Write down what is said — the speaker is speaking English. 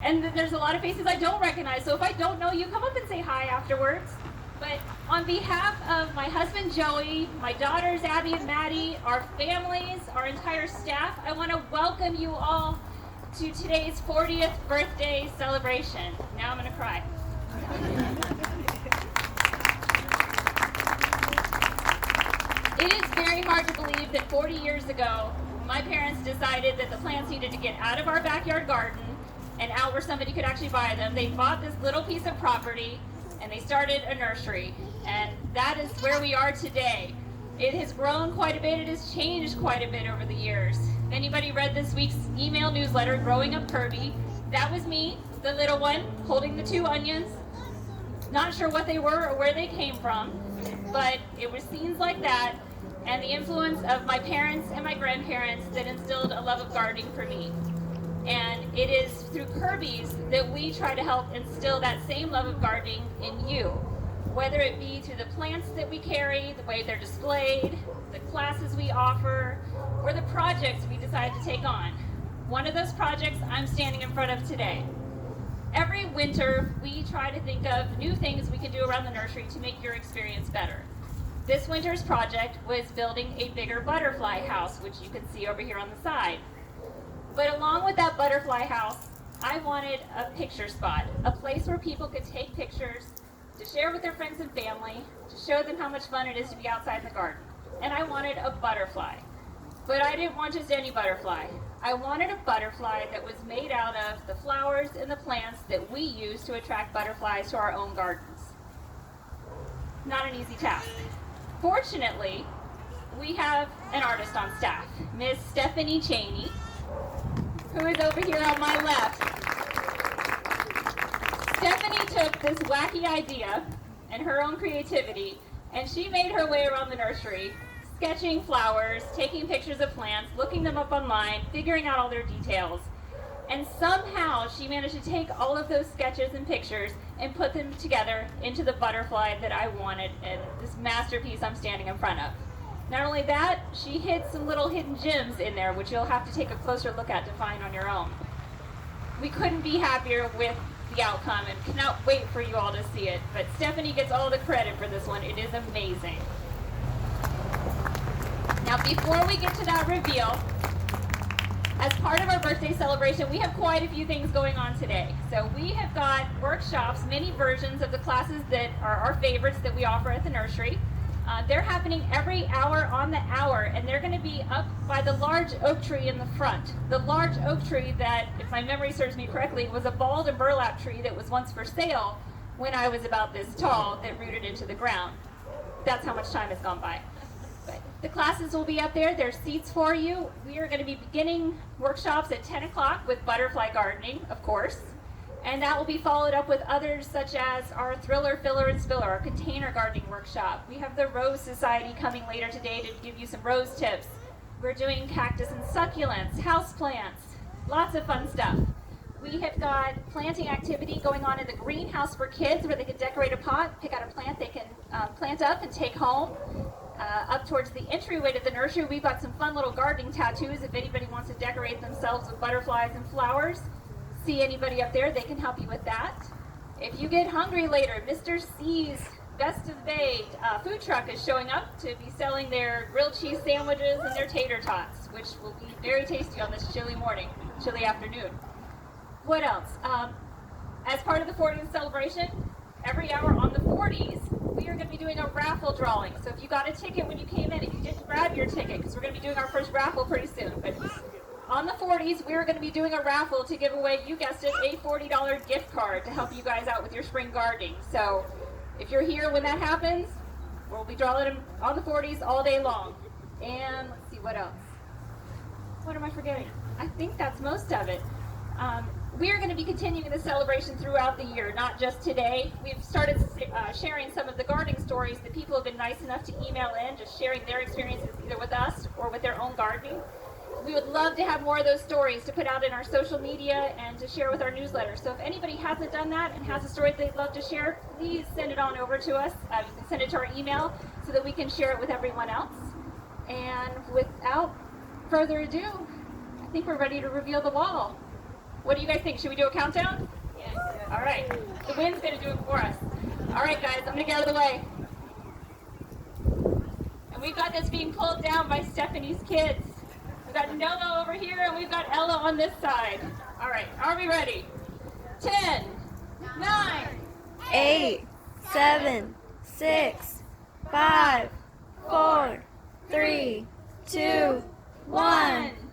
And there's a lot of faces I don't recognize, so if I don't know you, come up and say hi afterwards. But on behalf of my husband Joey, my daughters Abby and Maddie, our families, our entire staff, I want to welcome you all to today's 40th birthday celebration. Now I'm going to cry. It is very hard to believe that 40 years ago, my parents decided that the plants needed to get out of our backyard garden and out where somebody could actually buy them. They bought this little piece of property and they started a nursery, and that is where we are today. It has grown quite a bit. It has changed quite a bit over the years. If anybody read this week's email newsletter, Growing Up Kerby, that was me, the little one, holding the 2 onions. Not sure what they were or where they came from, but it was scenes like that and the influence of my parents and my grandparents that instilled a love of gardening for me. And it is through Kerby's that we try to help instill that same love of gardening in you, whether it be through the plants that we carry, the way they're displayed, the classes we offer, or the projects we decide to take on. One of those projects I'm standing in front of today. Every winter, we try to think of new things we can do around the nursery to make your experience better. This winter's project was building a bigger butterfly house, which you can see over here on the side. But along with that butterfly house, I wanted a picture spot, a place where people could take pictures to share with their friends and family, to show them how much fun it is to be outside in the garden. And I wanted a butterfly. But I didn't want just any butterfly. I wanted a butterfly that was made out of the flowers and the plants that we use to attract butterflies to our own gardens. Not an easy task. Fortunately, we have an artist on staff, Miss Stephanie Cheney, who is over here on my left. Stephanie took this wacky idea and her own creativity, and she made her way around the nursery, sketching flowers, taking pictures of plants, looking them up online, figuring out all their details. And somehow she managed to take all of those sketches and pictures and put them together into the butterfly that I wanted in this masterpiece I'm standing in front of. Not only that, she hid some little hidden gems in there, which you'll have to take a closer look at to find on your own. We couldn't be happier with the outcome and cannot wait for you all to see it. But Stephanie gets all the credit for this one. It is amazing. Now, before we get to that reveal, as part of our birthday celebration, we have quite a few things going on today. So we have got workshops, many versions of the classes that are our favorites that we offer at the nursery. They're happening every hour on the hour, and they're going to be up by the large oak tree in the front. The large oak tree that, if my memory serves me correctly, was a balled and burlap tree that was once for sale when I was about this tall that rooted into the ground. That's how much time has gone by. But the classes will be up there. There's seats for you. We are going to be beginning workshops at 10 o'clock with butterfly gardening, of course. And that will be followed up with others such as our Thriller, Filler, and Spiller, our container gardening workshop. We have the Rose Society coming later today to give you some rose tips. We're doing cactus and succulents, house plants, lots of fun stuff. We have got planting activity going on in the greenhouse for kids where they can decorate a pot, pick out a plant they can plant up and take home. Up towards the entryway to the nursery, we've got some fun little gardening tattoos if anybody wants to decorate themselves with butterflies and flowers. See anybody up there, they can help you with that. If you get hungry later, Mr. C's Best of Bay food truck is showing up to be selling their grilled cheese sandwiches and their tater tots, which will be very tasty on this chilly morning, chilly afternoon. What else? As part of the 40th celebration, every hour on the 40s, we are going to be doing a raffle drawing. So if you got a ticket when you came in, if you didn't grab your ticket, because we're going to be doing our first raffle pretty soon, but on the 40s, we're going to be doing a raffle to give away, you guessed it, a $40 gift card to help you guys out with your spring gardening. So if you're here when that happens, we'll be drawing them on the 40s all day long. And let's see, what else? What am I forgetting? I think that's most of it. We are going to be continuing the celebration throughout the year, not just today. We've started sharing some of the gardening stories that people have been nice enough to email in, just sharing their experiences either with us or with their own gardening. We would love to have more of those stories to put out in our social media and to share with our newsletter. So if anybody hasn't done that and has a story they'd love to share, please send it on over to us. You can send it to our email so that we can share it with everyone else. And without further ado, I think we're ready to reveal the wall. What do you guys think? Should we do a countdown? Yes. All right. The wind's going to do it for us. All right, guys, I'm going to get out of the way. And we've got this being pulled down by Stephanie's kids. We've got Noah over here, and we've got Ella on this side. All right, are we ready? 10, 9, 8, 7, 6, 5, 4, 3, 2, 1.